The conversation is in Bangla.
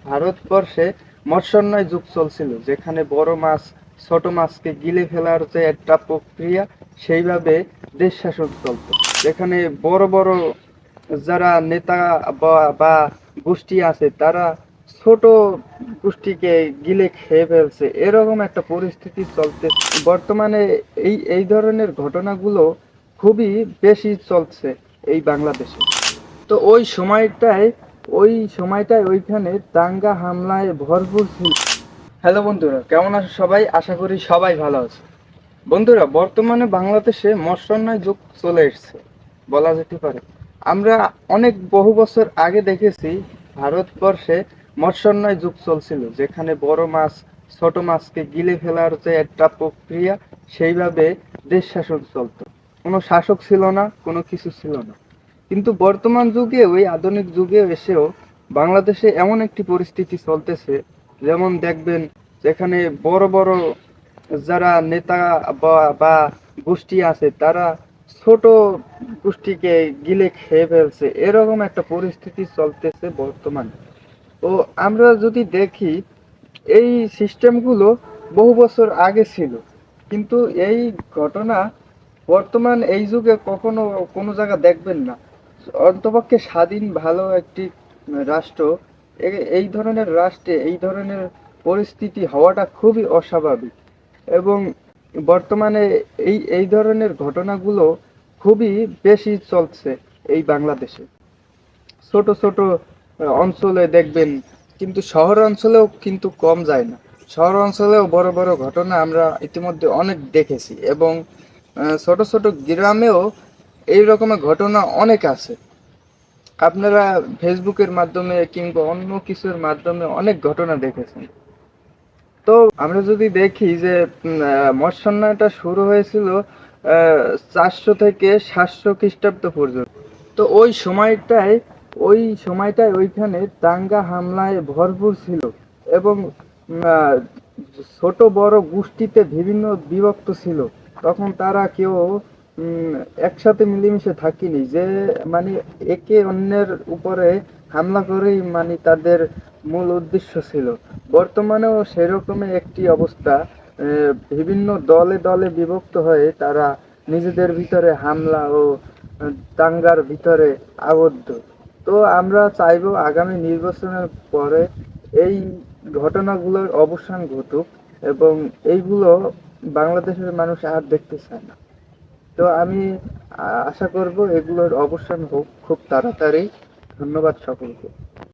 ভারতবর্ষে মৎস্যোন্নয় যুগ চলছিল, যেখানে বড় মাছ ছোট মাছকে গিলে ফেলার যে একটা প্রক্রিয়া, সেইভাবে দেশ শাসন চলতো। যেখানে বড় বড় যারা নেতা বা গোষ্ঠী আছে, তারা ছোট গোষ্ঠীকে গিলে খেয়ে ফেলছে, এরকম একটা পরিস্থিতি চলতে বর্তমানে। এই ধরনের ঘটনাগুলো খুবই বেশি চলছে এই বাংলাদেশে। তো ওই সময়টায় ওইখানে দাঙ্গা হামলায় ভরপুর ছিল। হ্যালো বন্ধুরা, কেমন আছো সবাই? আশা করি সবাই ভালো আছে। বন্ধুরা, বর্তমানে বাংলাদেশে মৎস্যোন্নয় যুগ চলে এসেছে বলা যেতে পারে। আমরা অনেক বহু বছর আগে দেখেছি ভারতবর্ষে মৎস্যোন্নয় যুগ চলছিল, যেখানে বড় মাছ ছোট মাছকে গিলে ফেলার যে একটা প্রক্রিয়া, সেইভাবে দেশ শাসন চলতো। কোনো শাসক ছিল না, কোনো কিছু ছিল না। কিন্তু বর্তমান যুগে, ওই আধুনিক যুগে এসেও বাংলাদেশে এমন একটি পরিস্থিতি চলতেছে, যেমন দেখবেন যেখানে বড় বড় যারা নেতা বা গোষ্ঠী আছে, তারা ছোট গোষ্ঠীকে গিলে খেয়ে ফেলছে, এরকম একটা পরিস্থিতি চলতেছে বর্তমানে। তো আমরা যদি দেখি, এই সিস্টেমগুলো বহু বছর আগে ছিল, কিন্তু এই ঘটনা বর্তমান এই যুগে কখনো কোনো জায়গা দেখবেন না। অন্তপক্ষে স্বাধীন ভালো একটি রাষ্ট্র, এই ধরনের রাষ্ট্রে এই ধরনের পরিস্থিতি হওয়াটা খুবই অস্বাভাবিক। এবং বর্তমানে এই ধরনের ঘটনাগুলো খুবই বেশি চলছে এই বাংলাদেশে। ছোট ছোট অঞ্চলে দেখবেন, কিন্তু শহর অঞ্চলেও কিন্তু কম যায় না। শহর অঞ্চলেও বড় বড় ঘটনা আমরা ইতিমধ্যে অনেক দেখেছি, এবং ছোট ছোট গ্রামেও এই রকমের ঘটনা অনেক আছে। আপনারা ফেসবুকের মাধ্যমে কিংবা অন্য কিছুর মাধ্যমে অনেক ঘটনা দেখেছেন। তো আমরা যদি দেখি যে মৎস্যান্নয়টা শুরু হয়েছিল 400 থেকে 700 খ্রিস্টাব্দ পর্যন্ত। তো ওই সময়টায় ওইখানে দাঙ্গা হামলায় ভরপুর ছিল, এবং আহ, ছোট বড় গোষ্ঠীতে বিভিন্ন বিভক্ত ছিল। তখন তারা কেউ একসাথে মিলেমিশে থাকিনি, যে মানে একে অন্যের উপরে হামলা করেই মানে তাদের মূল উদ্দেশ্য ছিল। বর্তমানেও সেরকমই একটি অবস্থা। বিভিন্ন দলে দলে বিভক্ত হয়ে তারা নিজেদের ভিতরে হামলা ও দাঙ্গার ভিতরে আবদ্ধ। তো আমরা চাইবো আগামী নির্বাচনের পরে এই ঘটনাগুলোর অবসান ঘটুক, এবং এইগুলো বাংলাদেশের মানুষ আর দেখতে চায় না। তো আমি আশা করব এগুলোর অবসান হোক খুব তাড়াতাড়ি। ধন্যবাদ সকলকে।